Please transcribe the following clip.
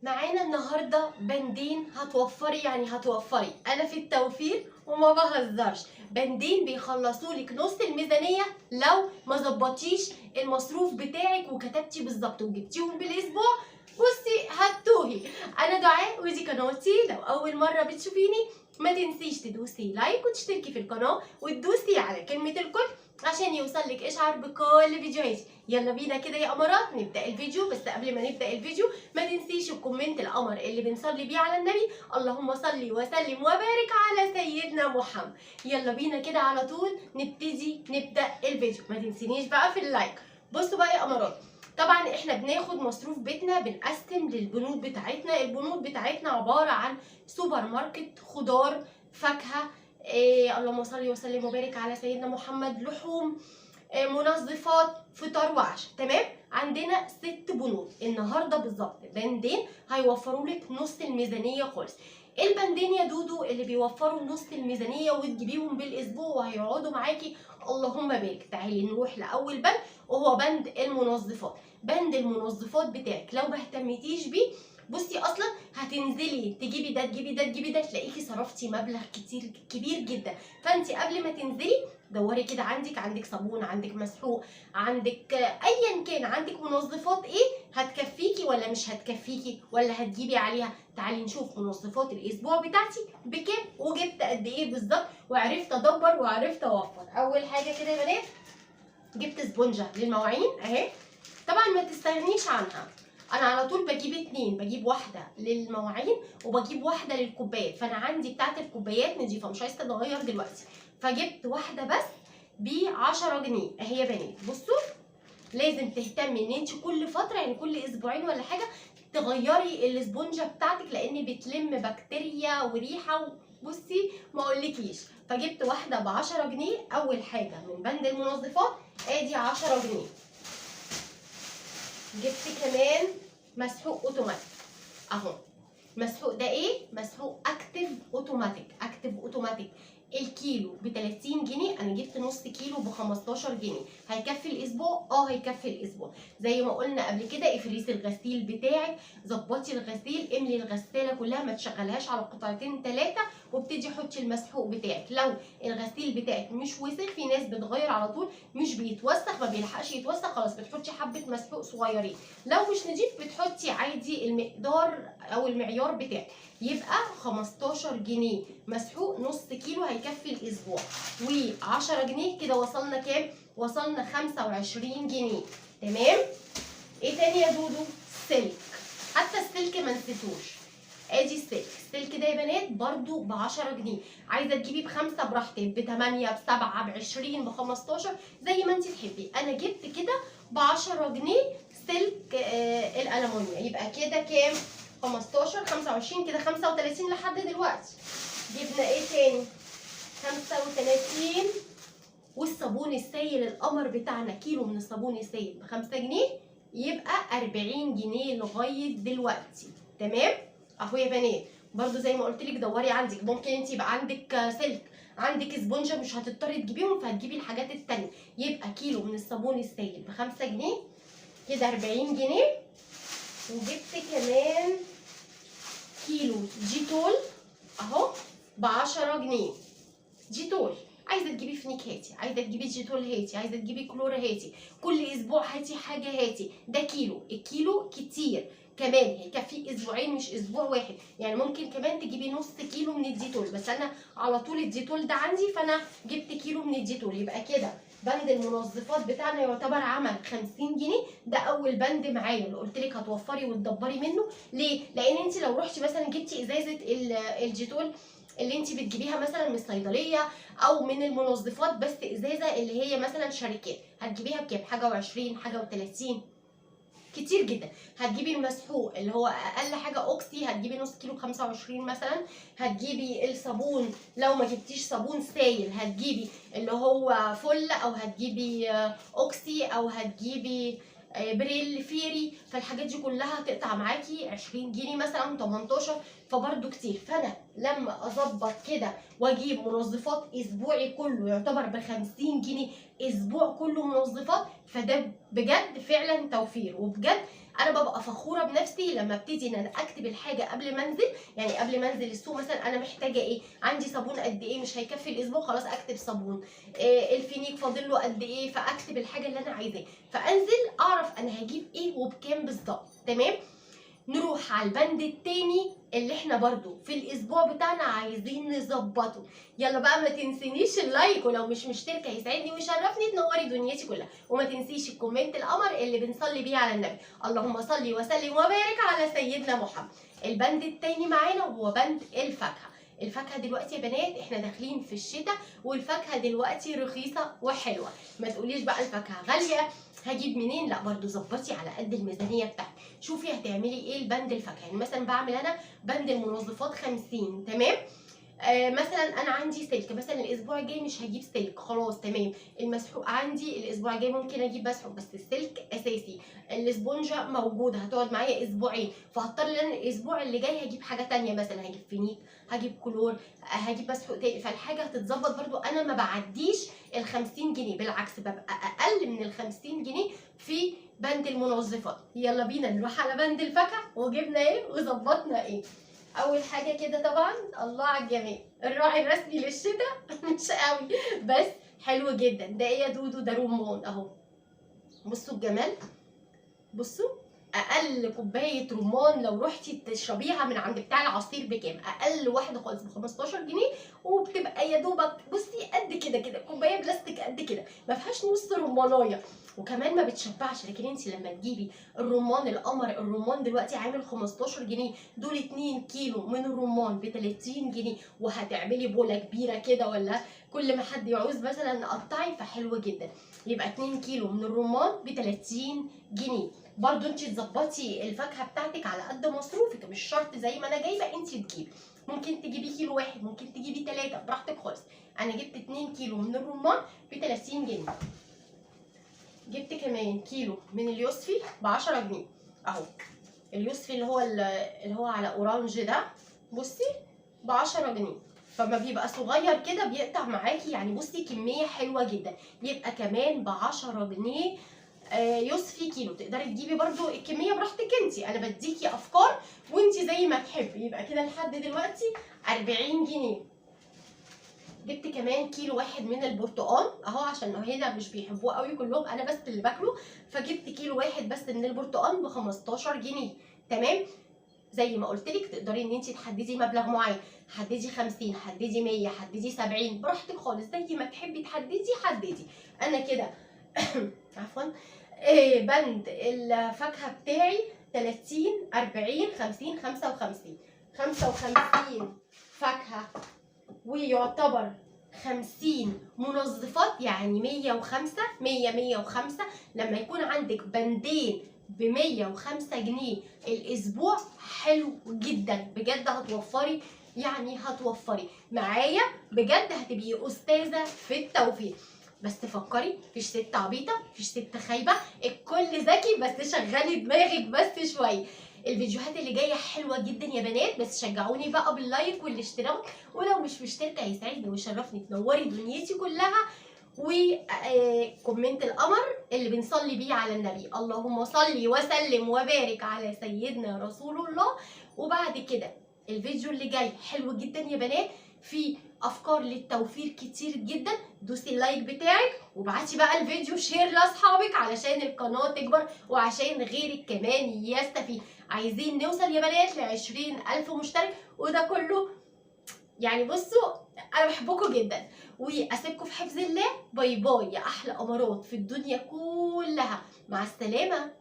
معانا النهارده بندين هتوفري، يعني هتوفري. انا في التوفير وما بهزرش. بندين بيخلصوا لك نص الميزانيه لو ما ظبطيش المصروف بتاعك وكتبتي بالظبط وجبتيهم بالاسبوع. بصي هتوهي. انا دعاء ودي قناتي. لو اول مره بتشوفيني ما تنسيش تدوسي لايك وتشتركي في القناه وتدوسي على كلمه الكل عشان يوصلك اشعار بكل فيديوهاتي. يلا بينا كده يا قمرات نبدا الفيديو. بس قبل ما نبدا الفيديو ما تنسيش الكومنت القمر اللي بنصلي بيه على النبي، اللهم صل وسلم وبارك على سيدنا محمد. يلا بينا كده على طول نبدا الفيديو. ما تنسينيش بقى في اللايك. بصوا بقى يا قمرات، طبعا احنا بناخد مصروف بيتنا بنقسم للبنود بتاعتنا. البنود بتاعتنا عباره عن سوبر ماركت، خضار، فاكهه، اللهم صل وسلم وبارك على سيدنا محمد، لحوم، منظفات، فطار وعشاء. تمام. عندنا 6 بنود النهارده بالظبط. بندين هيوفروا لك نص الميزانيه خالص. البندين يا دودو اللي بيوفروا نص الميزانيه وتجيبيهم بالاسبوع وهيقعدوا معاكي اللهم بارك. تعالي نروح لاول بند وهو بند المنظفات. بند المنظفات بتاعك لو ما اهتمتيش بيه، بصي اصلا هتنزلي تجيبي ده تجيبي ده تجيبي ده تلاقيكي صرفتي مبلغ كبير جدا. فانت قبل ما تنزلي دوري كده، عندك صابون، عندك مسحوق، عندك ايا كان، عندك منظفات ايه هتكفيكي ولا مش هتكفيكي ولا هتجيبي عليها. تعالي نشوف منظفات الاسبوع بتاعتي بكام وجبت قد ايه بالظبط وعرفت ادبر وعرفت اوفر. اول حاجه كده يا بنات جبت سبونجه للمواعين اهي، طبعا ما تستغنيش عنها. انا على طول بجيب 2، بجيب واحده للمواعين وبجيب واحده للكوبايات. فانا عندي بتاعه الكوبايات نضيفه مش عايزه اتغير دلوقتي، فجبت واحده بس ب 10 جنيه اهي. يا بنات بصوا، لازم تهتمي ان انت كل فتره، يعني كل اسبوعين ولا حاجه، تغيري الاسبونجه بتاعتك لان بتلم بكتيريا وريحه. بصي ما اقولكيش. فجبت واحده ب 10 جنيه. اول حاجه من بند المنظفات ادي 10 جنيه. جبت كمان مسحوق اوتوماتيك اهو. مسحوق ده ايه؟ مسحوق اكتف اوتوماتيك. اكتف اوتوماتيك الكيلو ب 30 جنيه، انا جبت نص كيلو ب 15 جنيه. هيكفي الاسبوع؟ هيكفي الاسبوع. زي ما قلنا قبل كده، افريسي الغسيل بتاعك، ظبطي الغسيل، املي الغساله كلها، ما تشغلهاش على قطعتين 3 وابتدي حطي المسحوق بتاعك. لو الغسيل بتاعك مش وسخ، في ناس بتغير على طول مش بيتوسخ، ما بيلحقش يتوسخ، خلاص بتحطي حبه مسحوق صغيرين. لو مش نضيف بتحطي عادي المقدار او المعيار بتاعك. يبقى 15 جنيه مسحوق نص كيلو هيكفي الاسبوع، و10 جنيه كده وصلنا كام؟ وصلنا 25 جنيه. تمام. ايه تاني يا دودو؟ سلك. حتى السلك ما نسيتوش. ادي السلك ده يا بنات برضو ب 10 جنيه. عايزه تجيبي ب5 براحتك، ب8 ب7 ب20 ب15 زي ما انت تحبي. انا جبت كده ب 10 جنيه سلك الالومنيا. يبقى كده كام؟ 15 25 كده 35 لحد دلوقتي. جبنا ايه تاني؟ 35. والصابون السائل القمر بتاعنا كيلو من الصابون السائل ب5 جنيه، يبقى 40 جنيه لغايه دلوقتي. تمام. اهو يا بنات برضو زي ما قلت لك دوري. عندك ممكن انت يبقى عندك سلك، عندك اسبونجه، مش هتضطري تجيبيهم فهتجيبي الحاجات التانيه. يبقى كيلو من الصابون السائل ب5 جنيه كده 40 جنيه. وجبت كمان كيلو جيتول اهو ب 10 جنيه. جيتول عايزه تجيبي فينيك هاتي، عايزه تجيبي جيتول هاتي، عايزه تجيبي كلور هاتي، كل اسبوع هاتي حاجه هاتي. ده كيلو، الكيلو كتير كمان هيكفي اسبوعين مش اسبوع واحد. يعني ممكن كمان تجيبي نص كيلو من الديتول، بس انا على طول الديتول ده عندي فانا جبت كيلو من الديتول. يبقى كده بند المنظفات بتاعنا يعتبر عمل 50 جنيه. ده اول بند معايا اللي قلت لك هتوفري وتدبري منه. ليه؟ لان انت لو رحتي مثلا جبتي ازازه الجيتول اللي انت بتجيبيها مثلا من الصيدليه او من المنظفات، بس ازازه اللي هي مثلا شركات، هتجيبيها بكام؟ حاجه و20 حاجه و30 كتير جدا. هتجيبي المسحوق اللي هو اقل حاجه اوكسي هتجيبي نص كيلو 25 مثلا. هتجيبي الصابون لو ما جبتيش صابون سايل هتجيبي اللي هو فل، او هتجيبي اوكسي، او هتجيبي بريل فيري. فالحاجات دي كلها هتقطع معاكي 20 جنيه مثلا 18، فبرده كتير. فانا لما اظبط كده واجيب منظفات اسبوعي كله يعتبر ب50 جنيه، اسبوع كله منظفات، فده بجد فعلا توفير. وبجد انا ببقى فخوره بنفسي لما ابتدي ان انا اكتب الحاجه قبل ما انزل. يعني قبل ما انزل السوق مثلا انا محتاجه ايه، عندي صابون قد ايه مش هيكفي الاسبوع، خلاص اكتب صابون. الفينيك فاضل له قد ايه، فاكتب الحاجه اللي انا عايزاها، فانزل اعرف انا هجيب ايه وبكام بالظبط. تمام. نروح على البند التاني اللي احنا برضو في الاسبوع بتاعنا عايزين نظبطه. يلا بقى ما تنسينيش اللايك، ولو مش مشتركه هيسعدني ويشرفني تنوري دنيتي كلها، وما تنسيش الكومنت القمر اللي بنصلي بيه على النبي، اللهم صل وسلم وبارك على سيدنا محمد. البند التاني معانا وهو بند الفاكهه. الفاكهه دلوقتي يا بنات احنا داخلين في الشتاء، والفاكهه دلوقتي رخيصه وحلوه. ما تقوليش بقى الفاكهه غاليه هجيب منين، لا برضو ظبطي على قد الميزانيه بتاعتك. شوفي هتعملي ايه البند الفاكهه. يعني مثلا بعمل انا بند المنظفات 50. تمام. مثلا انا عندي سلك، مثلا الاسبوع الجاي مش هجيب سلك، خلاص تمام. المسحوق عندي الاسبوع الجاي ممكن اجيب مسحوق، بس السلك اساسي. الاسبونجه موجوده هتقعد معايا اسبوعين، فهضطر ان انا الاسبوع اللي جاي هجيب حاجه تانية، مثلا هجيب فينيك، هجيب كلور، هجيب مسحوق تاني، فالحاجه هتتظبط برضو. انا ما بعديش ال 50 جنيه، بالعكس ببقى اقل من ال 50 جنيه في بند المنظفات. يلا بينا نروح على بند الفاكهه وجبنا ايه وظبطنا ايه. اول حاجه كده طبعا الله على الجمال، الراعي الرسمي للشتاء مش قوي بس حلو جدا. ده ايه يا دودو؟ ده رمان اهو. بصوا الجمال، بصوا. اقل كوبايه رمان لو رحتي تشربيها من عند بتاع العصير بكام؟ اقل واحده خالص ب 15 جنيه، وبتبقى يا دوبك بصي قد كده كده، كوبايه بلاستيك قد كده، ما فيهاش نص رمانايه، وكمان ما بتشبعش. لكن انت لما تجيبي الرمان القمر، الرمان دلوقتي عامل 15 جنيه، دول 2 كيلو من الرمان ب 30 جنيه، وهتعملي بوله كبيره كده، ولا كل ما حد يعوز مثلا نقطعي، فحلوه جدا. يبقى 2 كيلو من الرمان ب 30 جنيه. برضو انت تظبطي الفاكهه بتاعتك على قد مصروفك، مش شرط زي ما انا جايبه انت تجيبي، ممكن تجيبي كيلو واحد، ممكن تجيبي 3 براحتك خالص. انا جبت 2 كيلو من الرمان ب 30 جنيه. جبت كمان كيلو من اليوسفي ب 10 جنيه اهو. اليوسفي اللي هو على اورانج ده، بصي ب 10 جنيه، فما بيبقى صغير كده بيقطع معاكي، يعني بصي كميه حلوه جدا. يبقى كمان ب 10 جنيه يوسفي كيلو. تقدري تجيبي برضو الكميه براحتك انت، انا بديكي افكار وانت زي ما تحبي. يبقى كده لحد دلوقتي 40 جنيه. جبت كمان كيلو واحد من البرتقال اهو، عشان هنا مش بيحبوه قوي كلهم، انا بس اللي باكله، فجبت كيلو واحد بس من البرتقال ب 15 جنيه. تمام. زي ما قلت لك تقدري ان انت تحددي مبلغ معين، حددي 50، حددي 100، حددي 70، براحتك خالص، زي ما تحبي تحددي حددي. انا كده عفوا بند الفاكهه بتاعي 30 40 50 55 55 فاكهه، ويعتبر 50 منظفات، يعني 105 105. لما يكون عندك بندين ب 105 جنيه الاسبوع حلو جدا بجد، هتوفري، يعني هتوفري معايا بجد، هتبقي استاذه في التوفير. بس تفكري، مفيش ست عبيطه، مفيش ست خايبه، الكل ذكي، بس شغلي دماغك بس شويه. الفيديوهات اللي جايه حلوه جدا يا بنات، بس شجعوني بقى باللايك والاشتراك، ولو مش مشتركه هيسعدني ويشرفني تنوري دنيتي كلها. وكومنت القمر اللي بنصلي بيه على النبي، اللهم صل وسلم وبارك على سيدنا رسول الله. وبعد كده الفيديو اللي جاي حلو جدا يا بنات، في افكار للتوفير كتير جدا. دوسي اللايك بتاعك، وابعتي بقى الفيديو شير لاصحابك علشان القناه تكبر وعشان غيرك كمان يستفيد. عايزين نوصل يا بنات ل20,000 مشترك، وده كله يعني بصوا انا بحبكم جدا، واسيبكم في حفظ الله. باي باي يا احلى امارات في الدنيا كلها، مع السلامه.